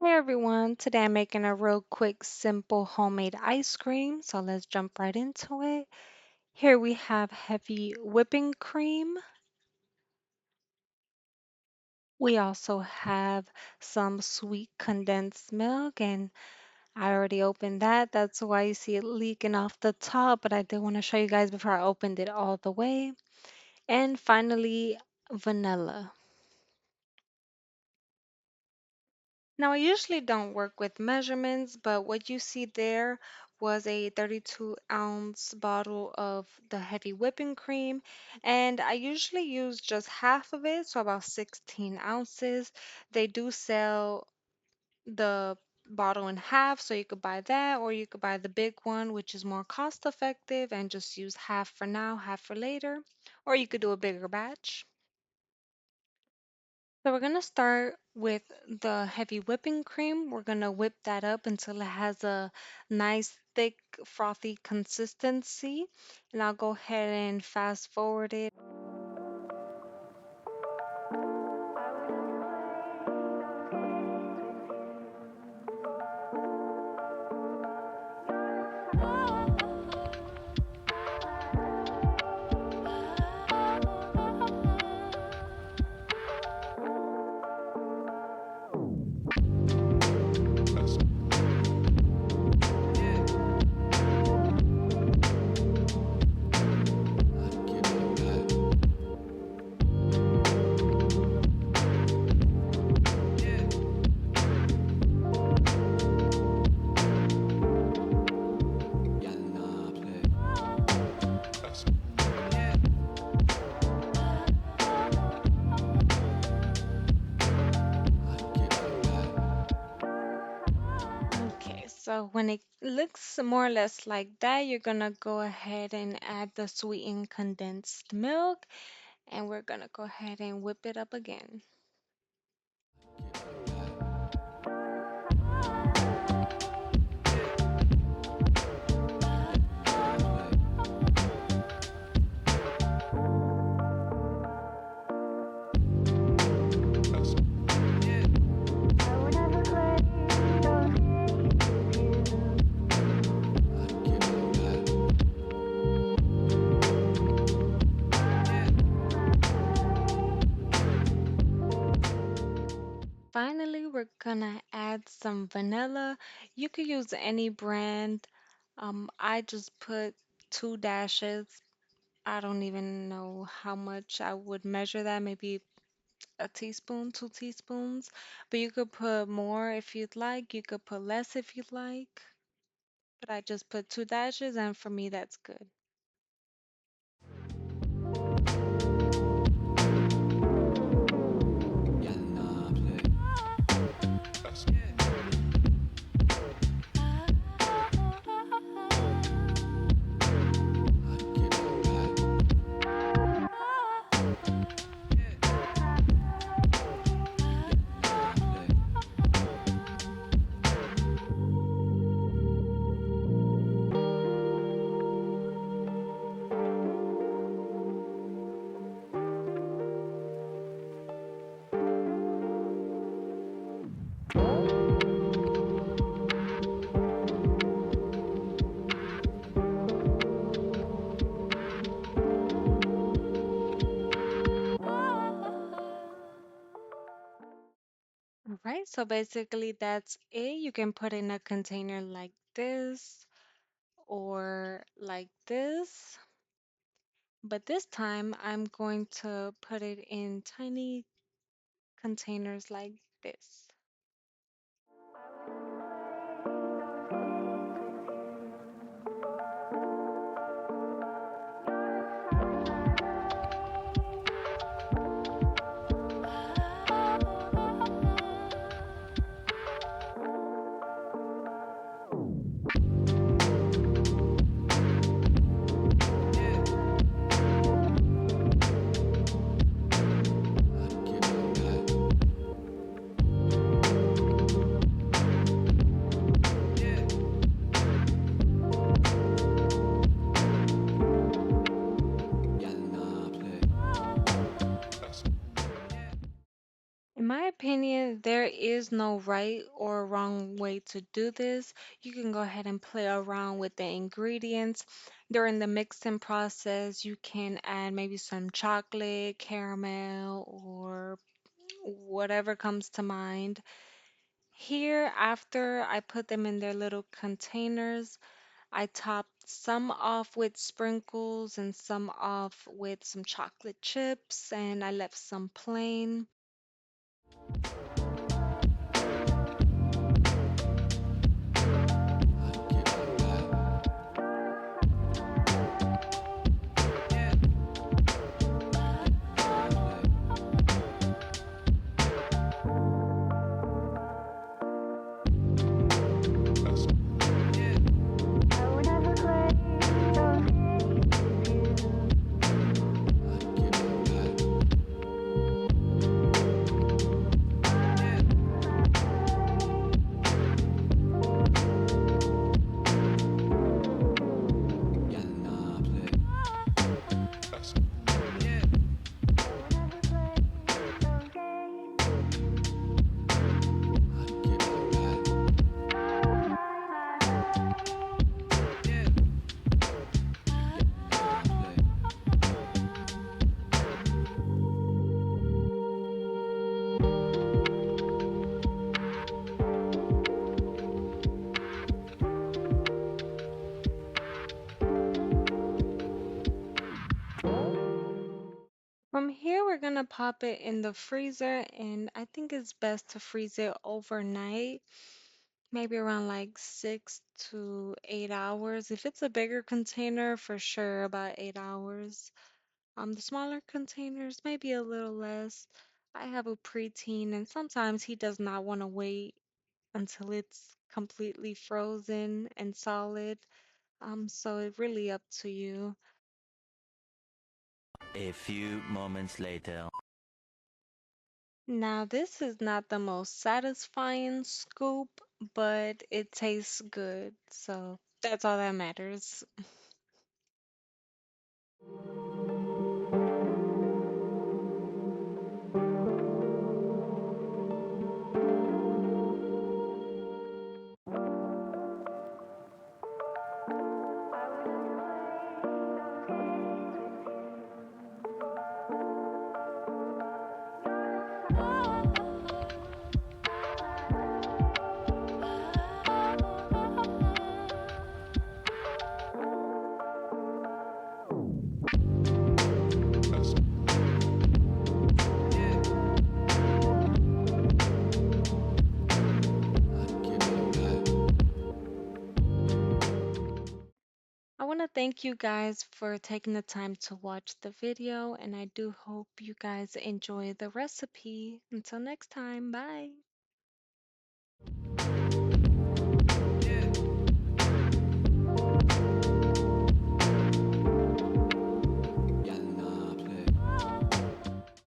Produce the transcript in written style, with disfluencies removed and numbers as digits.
Hey everyone, today I'm making a real quick, simple homemade ice cream. So let's jump right into it. Here we have heavy whipping cream. We also have some sweet condensed milk, and I already opened that. That's why you see it leaking off the top, but I did want to show you guys before I opened it all the way. And finally, vanilla. Now, I usually don't work with measurements, but what you see there was a 32-ounce bottle of the heavy whipping cream, and I usually use just half of it, so about 16 ounces. They do sell the bottle in half, so you could buy that, or you could buy the big one, which is more cost effective, and just use half for now, half for later, or you could do a bigger batch. So we're gonna start with the heavy whipping cream. We're gonna whip that up until it has a nice thick frothy consistency. And I'll go ahead and fast forward it. Okay, so when it looks more or less like that, you're gonna go ahead and add the sweetened condensed milk, and we're gonna go ahead and whip it up again. Finally, we're gonna add some vanilla. You could use any brand. I just put 2 dashes. I don't even know how much I would measure that, maybe a teaspoon, 2 teaspoons. But you could put more if you'd like. You could put less if you'd like. But I just put 2 dashes, and for me, that's good. All right, so basically that's it. You can put in a container like this or like this. But this time I'm going to put it in tiny containers like this. In my opinion, there is there's no right or wrong way to do this. You can go ahead and play around with the ingredients. During the mixing process, you can add maybe some chocolate, caramel, or whatever comes to mind. Here, after I put them in their little containers, I topped some off with sprinkles and some off with some chocolate chips, and I left some plain. From here, we're gonna pop it in the freezer, and I think it's best to freeze it overnight, maybe around like 6 to 8 hours. If it's a bigger container, for sure about 8 hours. The smaller containers, maybe a little less. I have a preteen, and sometimes he does not want to wait until it's completely frozen and solid. So it's really up to you. A few moments later. Now, this is not the most satisfying scoop, but it tastes good. So that's all that matters. I want to thank you guys for taking the time to watch the video, and I do hope you guys enjoy the recipe. Until next time, bye.